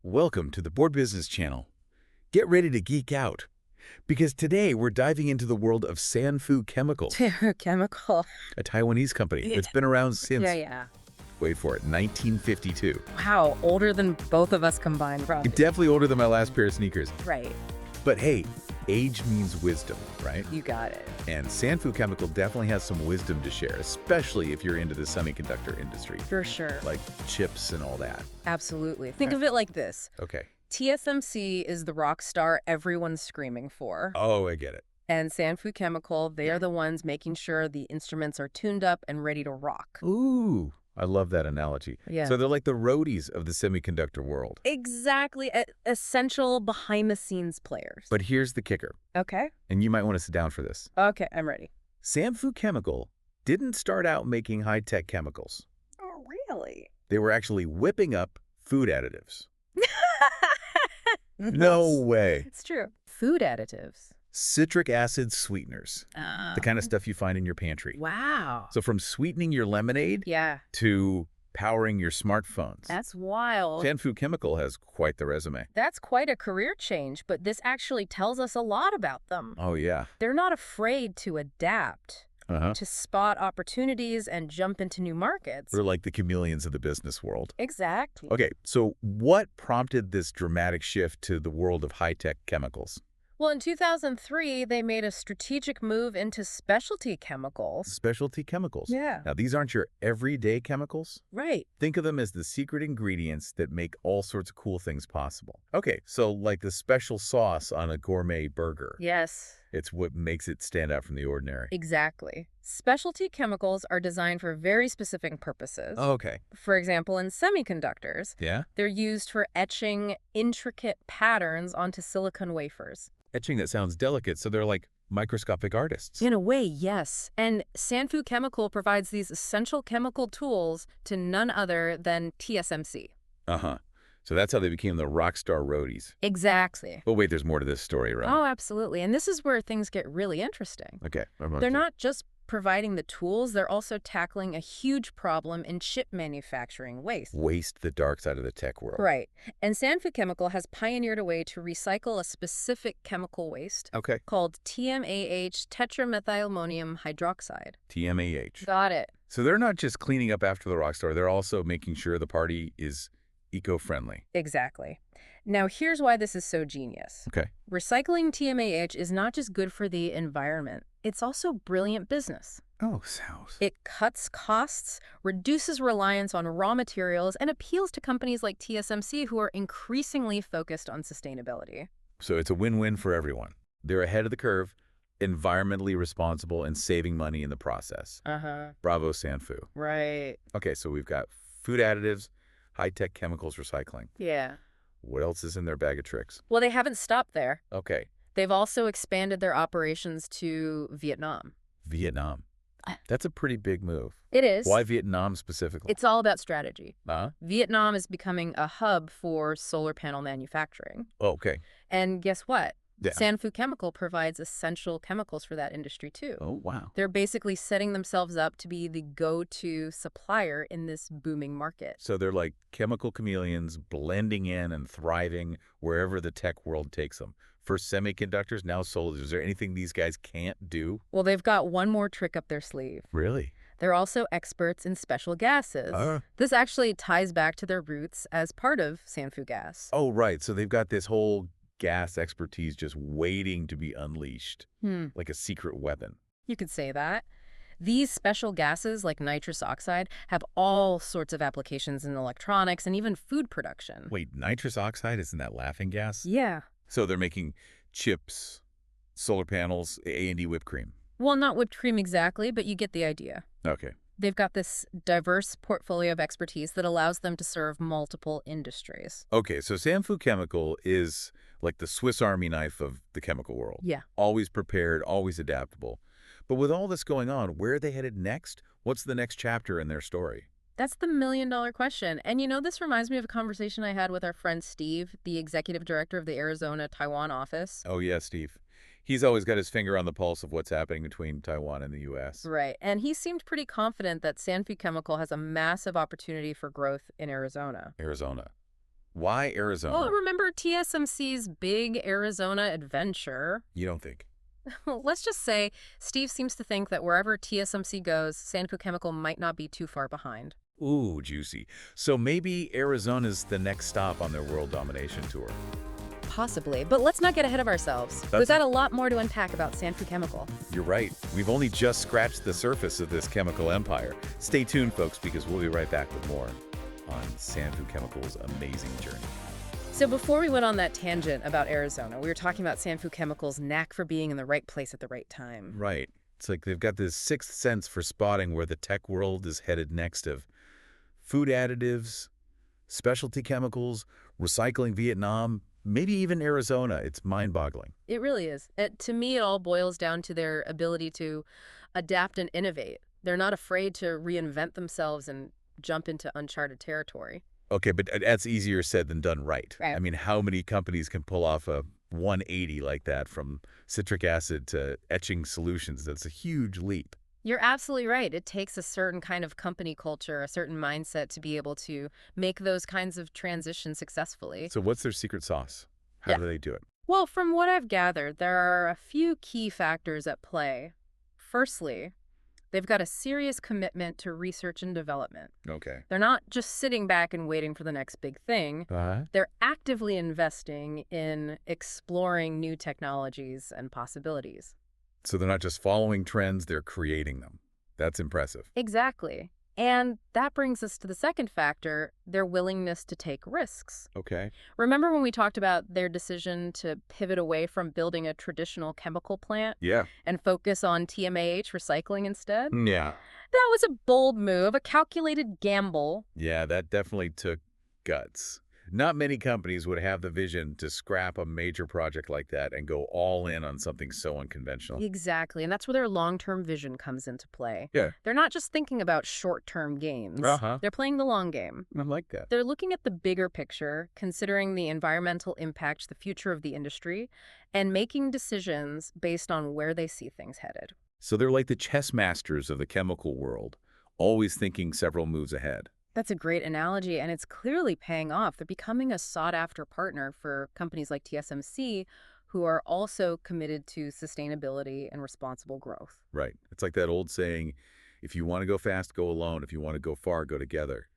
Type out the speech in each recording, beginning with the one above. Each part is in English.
Welcome to the Board Business Channel. Get ready to geek out, because today we're diving into the world of San Fu Chemical, Chemical. a Taiwanese company that's been around since, wait for it, 1952. Wow, older than both of us combined, probably. Definitely older than my last pair of sneakers. Right. But hey, age means wisdom, right? You got it. And San Fu Chemical definitely has some wisdom to share, especially if you're into the semiconductor industry. For sure. Like chips and all that. Absolutely. Think of it like this. Okay. TSMC is the rock star everyone's screaming for. Oh, I get it. And San Fu Chemical, they are the ones making sure the instruments are tuned up and ready to rock. Ooh, I love that analogy. Yeah. So they're like the roadies of the semiconductor world. Exactly. Essential behind-the-scenes players. But here's the kicker. Okay. And you might want to sit down for this. Okay, I'm ready. San Fu Chemical didn't start out making high-tech chemicals. Oh, really? They were actually whipping up food additives. No way. It's true. Food additives. Citric acid sweeteners. The kind of stuff you find in your pantry. Wow. So from sweetening your lemonade to powering your smartphones. That's wild. San Fu Chemical has quite the resume. That's quite a career change, but this actually tells us a lot about them. Oh, yeah. They're not afraid to adapt, to spot opportunities and jump into new markets. They're like the chameleons of the business world. Exactly. Okay, so what prompted this dramatic shift to the world of high-tech chemicals? Well, in 2003, they made a strategic move into specialty chemicals. Specialty chemicals? Yeah. Now, these aren't your everyday chemicals? Right. Think of them as the secret ingredients that make all sorts of cool things possible. Okay, so like the special sauce on a gourmet burger. Yes. It's what makes it stand out from the ordinary. Exactly. Specialty chemicals are designed for very specific purposes. Oh, okay. For example, in semiconductors, they're used for etching intricate patterns onto silicon wafers. Etching, that sounds delicate, so they're like microscopic artists. In a way, yes. And San Fu Chemical provides these essential chemical tools to none other than TSMC. So that's how they became the rock star roadies. Exactly. But wait, there's more to this story, right? Oh, absolutely. And this is where things get really interesting. Okay. They're not just providing the tools, they're also tackling a huge problem in chip manufacturing: waste. Waste, the dark side of the tech world. Right. And San Fu Chemical has pioneered a way to recycle a specific chemical waste called TMAH, tetramethylmonium hydroxide. TMAH. Got it. So they're not just cleaning up after the rock star, they're also making sure the party is eco-friendly. Exactly. Now, here's why this is so genius. Okay. Recycling TMAH is not just good for the environment, it's also brilliant business. Oh, sounds. It cuts costs, reduces reliance on raw materials, and appeals to companies like TSMC who are increasingly focused on sustainability. So it's a win-win for everyone. They're ahead of the curve, environmentally responsible, and saving money in the process. Bravo, San Fu. Right. Okay, so we've got food additives, high-tech chemicals recycling. Yeah. What else is in their bag of tricks? Well, they haven't stopped there. Okay. They've also expanded their operations to Vietnam. Vietnam. That's a pretty big move. It is. Why Vietnam specifically? It's all about strategy. Uh-huh. Vietnam is becoming a hub for solar panel manufacturing. Oh, okay. And guess what? Yeah. San Fu Chemical provides essential chemicals for that industry, too. Oh, wow. They're basically setting themselves up to be the go-to supplier in this booming market. So they're like chemical chameleons blending in and thriving wherever the tech world takes them. First semiconductors, now solar. Is there anything these guys can't do? Well, they've got one more trick up their sleeve. Really? They're also experts in special gases. This actually ties back to their roots as part of San Fu Gas. Oh, right. So they've got this whole gas expertise just waiting to be unleashed, like a secret weapon. You could say that. These special gases, like nitrous oxide, have all sorts of applications in electronics and even food production. Wait, nitrous oxide, isn't that laughing gas? Yeah. So they're making chips, solar panels, A&D whipped cream. Well, not whipped cream exactly, but you get the idea. Okay. They've got this diverse portfolio of expertise that allows them to serve multiple industries. Okay, so San Fu Chemical is like the Swiss Army knife of the chemical world. Yeah. Always prepared, always adaptable. But with all this going on, where are they headed next? What's the next chapter in their story? That's the million-dollar question. And you know, this reminds me of a conversation I had with our friend Steve, the executive director of the Arizona Taiwan office. Oh, yeah, Steve. He's always got his finger on the pulse of what's happening between Taiwan and the U.S. Right. And he seemed pretty confident that San Fu Chemical has a massive opportunity for growth in Arizona. Arizona. Why Arizona? Well, remember TSMC's big Arizona adventure? You don't think? Let's just say Steve seems to think that wherever TSMC goes, San Fu Chemical might not be too far behind. Ooh, juicy. So maybe Arizona's the next stop on their world domination tour. Possibly, but let's not get ahead of ourselves. We've got a lot more to unpack about San Fu Chemical. You're right. We've only just scratched the surface of this chemical empire. Stay tuned, folks, because we'll be right back with more on San Fu Chemical's amazing journey. So before we went on that tangent about Arizona, we were talking about San Fu Chemical's knack for being in the right place at the right time. Right. It's like they've got this sixth sense for spotting where the tech world is headed next of food additives, specialty chemicals, recycling Vietnam, maybe even Arizona. It's mind-boggling. It really is. To me, it all boils down to their ability to adapt and innovate. They're not afraid to reinvent themselves and jump into uncharted territory. Okay, but that's easier said than done, right? Right. I mean, how many companies can pull off a 180 like that, from citric acid to etching solutions? That's a huge leap. You're absolutely right. It takes a certain kind of company culture, a certain mindset to be able to make those kinds of transitions successfully. So what's their secret sauce? How do they do it? Well, from what I've gathered, there are a few key factors at play. Firstly, they've got a serious commitment to research and development. Okay. They're not just sitting back and waiting for the next big thing. They're actively investing in exploring new technologies and possibilities. So they're not just following trends, they're creating them. That's impressive. Exactly. And that brings us to the second factor, their willingness to take risks. Okay. Remember when we talked about their decision to pivot away from building a traditional chemical plant? Yeah. And focus on TMAH recycling instead? Yeah. That was a bold move, a calculated gamble. Yeah, that definitely took guts. Not many companies would have the vision to scrap a major project like that and go all in on something so unconventional. Exactly, and that's where their long-term vision comes into play. Yeah. They're not just thinking about short-term gains. They're playing the long game. I like that. They're looking at the bigger picture, considering the environmental impact, the future of the industry, and making decisions based on where they see things headed. So they're like the chess masters of the chemical world, always thinking several moves ahead. That's a great analogy, and it's clearly paying off. They're becoming a sought-after partner for companies like TSMC, who are also committed to sustainability and responsible growth. Right. It's like that old saying, if you want to go fast, go alone. If you want to go far, go together.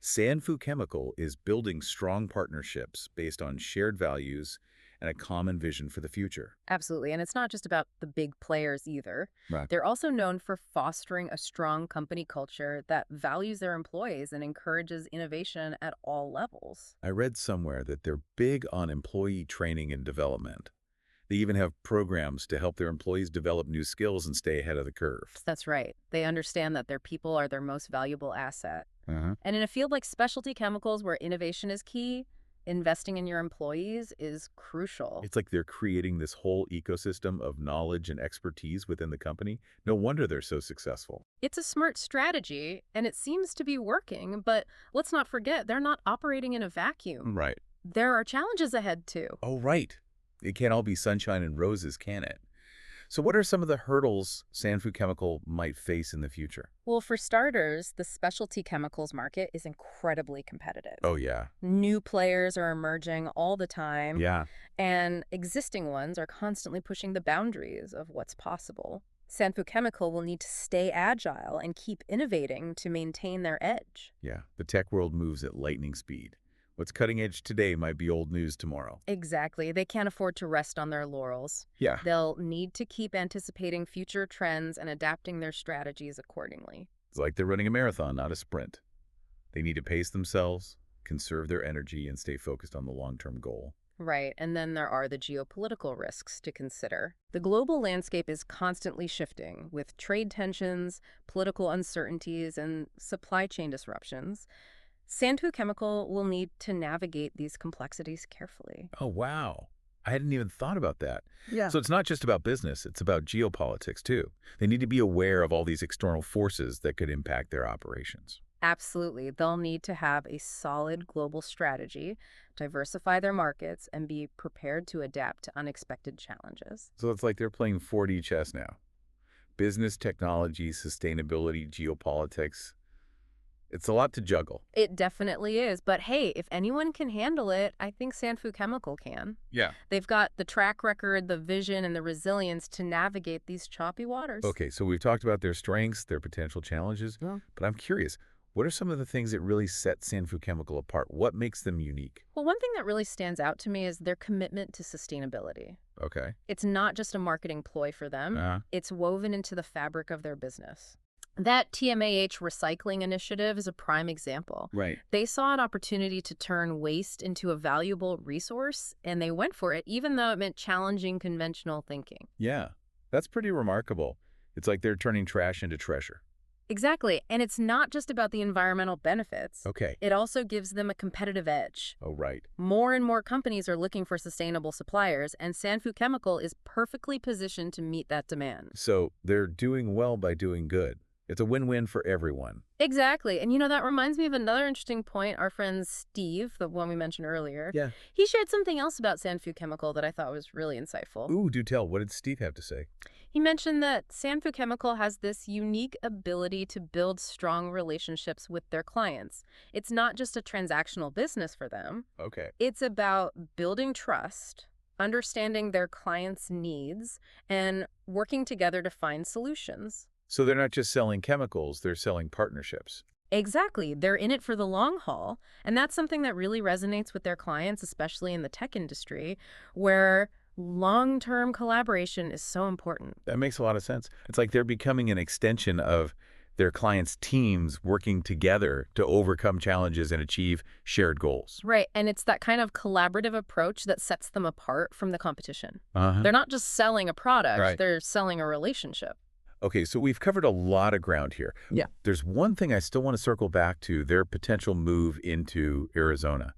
San Fu Chemical is building strong partnerships based on shared values and a common vision for the future. Absolutely, and it's not just about the big players either. Right. They're also known for fostering a strong company culture that values their employees and encourages innovation at all levels. I read somewhere that they're big on employee training and development. They even have programs to help their employees develop new skills and stay ahead of the curve. That's right. They understand that their people are their most valuable asset. Uh-huh. And in a field like specialty chemicals where innovation is key, investing in your employees is crucial. It's like they're creating this whole ecosystem of knowledge and expertise within the company. No wonder they're so successful. It's a smart strategy, and it seems to be working, but let's not forget, they're not operating in a vacuum. Right. There are challenges ahead, too. Oh, right. It can't all be sunshine and roses, can it? So what are some of the hurdles San Fu Chemical might face in the future? Well, for starters, the specialty chemicals market is incredibly competitive. Oh, yeah. New players are emerging all the time. Yeah. And existing ones are constantly pushing the boundaries of what's possible. San Fu Chemical will need to stay agile and keep innovating to maintain their edge. Yeah. The tech world moves at lightning speed. What's cutting edge today might be old news tomorrow. Exactly. They can't afford to rest on their laurels. Yeah. They'll need to keep anticipating future trends and adapting their strategies accordingly. It's like they're running a marathon, not a sprint. They need to pace themselves, conserve their energy, and stay focused on the long-term goal. Right, and then there are the geopolitical risks to consider. The global landscape is constantly shifting, with trade tensions, political uncertainties, and supply chain disruptions. San Fu Chemical will need to navigate these complexities carefully. Oh, wow. I hadn't even thought about that. Yeah. So it's not just about business, it's about geopolitics too. They need to be aware of all these external forces that could impact their operations. Absolutely. They'll need to have a solid global strategy, diversify their markets, and be prepared to adapt to unexpected challenges. So it's like they're playing 4D chess now. Business, technology, sustainability, geopolitics. It's a lot to juggle. It definitely is. But hey, if anyone can handle it, I think San Fu Chemical can. Yeah. They've got the track record, the vision, and the resilience to navigate these choppy waters. Okay, so we've talked about their strengths, their potential challenges, Yeah. but I'm curious, what are some of the things that really set San Fu Chemical apart? What makes them unique? Well, one thing that really stands out to me is their commitment to sustainability. Okay. It's not just a marketing ploy for them. Uh-huh. It's woven into the fabric of their business. That TMAH recycling initiative is a prime example. Right. They saw an opportunity to turn waste into a valuable resource, and they went for it, even though it meant challenging conventional thinking. Yeah, that's pretty remarkable. It's like they're turning trash into treasure. Exactly. And it's not just about the environmental benefits. Okay. It also gives them a competitive edge. Oh, right. More and more companies are looking for sustainable suppliers, and San Fu Chemical is perfectly positioned to meet that demand. So they're doing well by doing good. It's a win-win for everyone. Exactly. And that reminds me of another interesting point. Our friend Steve, the one we mentioned earlier, Yeah. he shared something else about San Fu Chemical that I thought was really insightful. Ooh, do tell. What did Steve have to say? He mentioned that San Fu Chemical has this unique ability to build strong relationships with their clients. It's not just a transactional business for them. Okay. It's about building trust, understanding their clients' needs, and working together to find solutions. So they're not just selling chemicals, they're selling partnerships. Exactly. They're in it for the long haul. And that's something that really resonates with their clients, especially in the tech industry, where long-term collaboration is so important. That makes a lot of sense. It's like they're becoming an extension of their clients' teams working together to overcome challenges and achieve shared goals. Right. And it's that kind of collaborative approach that sets them apart from the competition. Uh-huh. They're not just selling a product, Right. They're selling a relationship. Okay, so we've covered a lot of ground here. Yeah. There's one thing I still want to circle back to, their potential move into Arizona.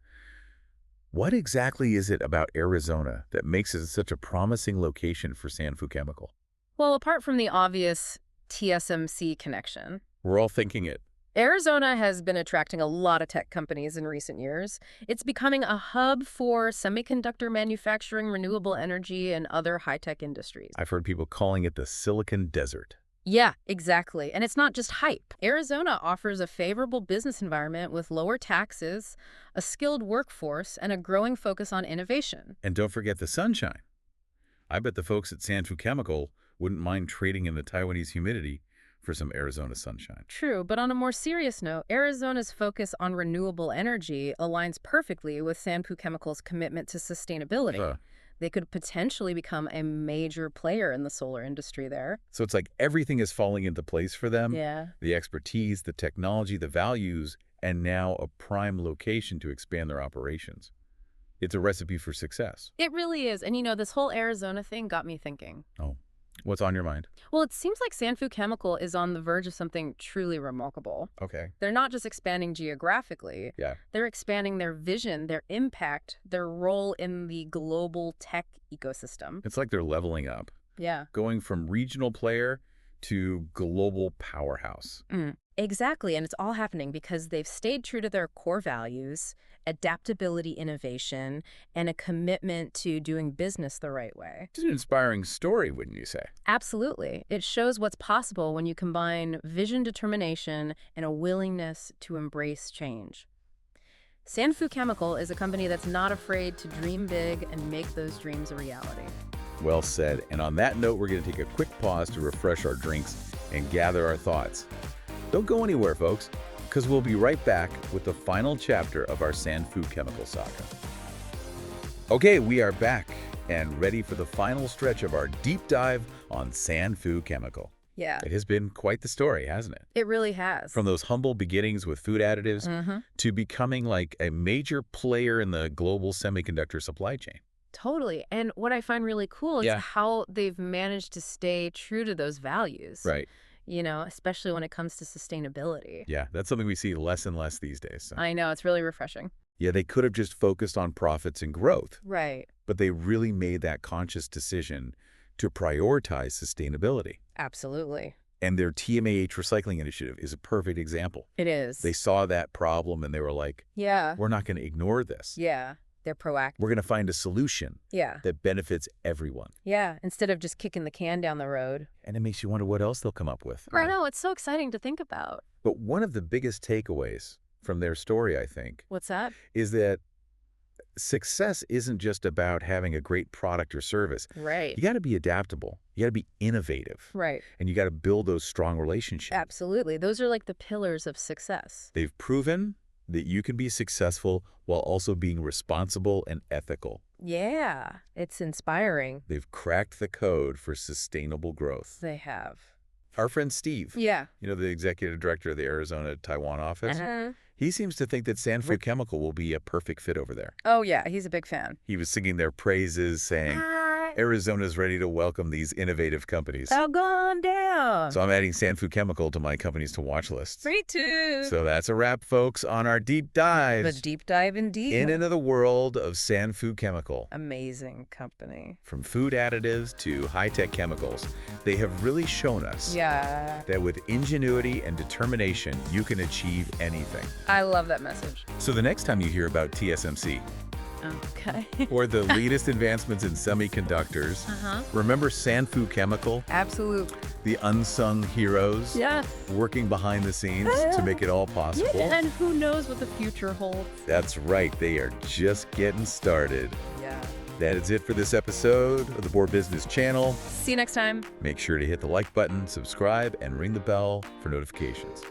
What exactly is it about Arizona that makes it such a promising location for San Fu Chemical? Well, apart from the obvious TSMC connection, We're all thinking it. Arizona has been attracting a lot of tech companies in recent years. It's becoming a hub for semiconductor manufacturing, renewable energy, and other high-tech industries. I've heard people calling it the Silicon Desert. Yeah, exactly. And it's not just hype. Arizona offers a favorable business environment with lower taxes, a skilled workforce, and a growing focus on innovation. And don't forget the sunshine. I bet the folks at San Fu Chemical wouldn't mind trading in the Taiwanese humidity for some Arizona sunshine. True, but on a more serious note, Arizona's focus on renewable energy aligns perfectly with San Fu Chemical's commitment to sustainability. They could potentially become a major player in the solar industry there. So it's like everything is falling into place for them. Yeah. The expertise, the technology, the values, and now a prime location to expand their operations. It's a recipe for success. It really is. And this whole Arizona thing got me thinking. Oh, what's on your mind? Well, it seems like San Fu Chemical is on the verge of something truly remarkable. Okay. They're not just expanding geographically. Yeah. They're expanding their vision, their impact, their role in the global tech ecosystem. It's like they're leveling up, Yeah. going from regional player to global powerhouse. Exactly. And it's all happening because they've stayed true to their core values, adaptability, innovation, and a commitment to doing business the right way. It's an inspiring story, wouldn't you say? Absolutely. It shows what's possible when you combine vision, determination, and a willingness to embrace change. San Fu Chemical is a company that's not afraid to dream big and make those dreams a reality. Well said. And on that note, we're going to take a quick pause to refresh our drinks and gather our thoughts. Don't go anywhere, folks, because we'll be right back with the final chapter of our San Fu Chemical saga. Okay, we are back and ready for the final stretch of our deep dive on San Fu Chemical. Yeah, It has been quite the story, hasn't it? it really has. From those humble beginnings with food additives to becoming like a major player in the global semiconductor supply chain. Totally. And what I find really cool is Yeah. how they've managed to stay true to those values. Right. Especially when it comes to sustainability. Yeah, that's something we see less and less these days. So. I know, it's really refreshing. Yeah, they could have just focused on profits and growth, Right. but they really made that conscious decision to prioritize sustainability. Absolutely. And their TMAH recycling initiative is a perfect example. It is. They saw that problem and they were like, Yeah. we're not going to ignore this. Yeah. They're proactive. We're going to find a solution Yeah. that benefits everyone. Yeah. Instead of just kicking the can down the road. And it makes you wonder what else they'll come up with. I know. It's so exciting to think about. But one of the biggest takeaways from their story, I think, What's that? is that success isn't just about having a great product or service. Right. You got to be adaptable. You got to be innovative. Right. And you got to build those strong relationships. Absolutely. Those are like the pillars of success. They've proven that you can be successful while also being responsible and ethical. Yeah, it's inspiring. They've cracked the code for sustainable growth. They have. Our friend Steve, Yeah. the executive director of the Arizona Taiwan office, Uh-huh. he seems to think that San Fu Chemical will be a perfect fit over there. Oh, yeah, he's a big fan. He was singing their praises, saying, Arizona's ready to welcome these innovative companies. Oh, gone down. So I'm adding San Fu Chemical to my companies to watch list. Me too. So that's a wrap, folks, on our deep The dives deep dive indeed. in and into the world of San Fu Chemical. Amazing company. From food additives to high-tech chemicals, they have really shown us Yeah. that with ingenuity and determination, you can achieve anything. I love that message. So the next time you hear about TSMC Okay. or the latest advancements in semiconductors, remember San Fu Chemical, Absolute. the unsung heroes Yeah. working behind the scenes to make it all possible? And who knows what the future holds. That's right, they are just getting started. Yeah. That is it for this episode of the Board Business Channel. See you next time. Make sure to hit the like button, subscribe, and ring the bell for notifications.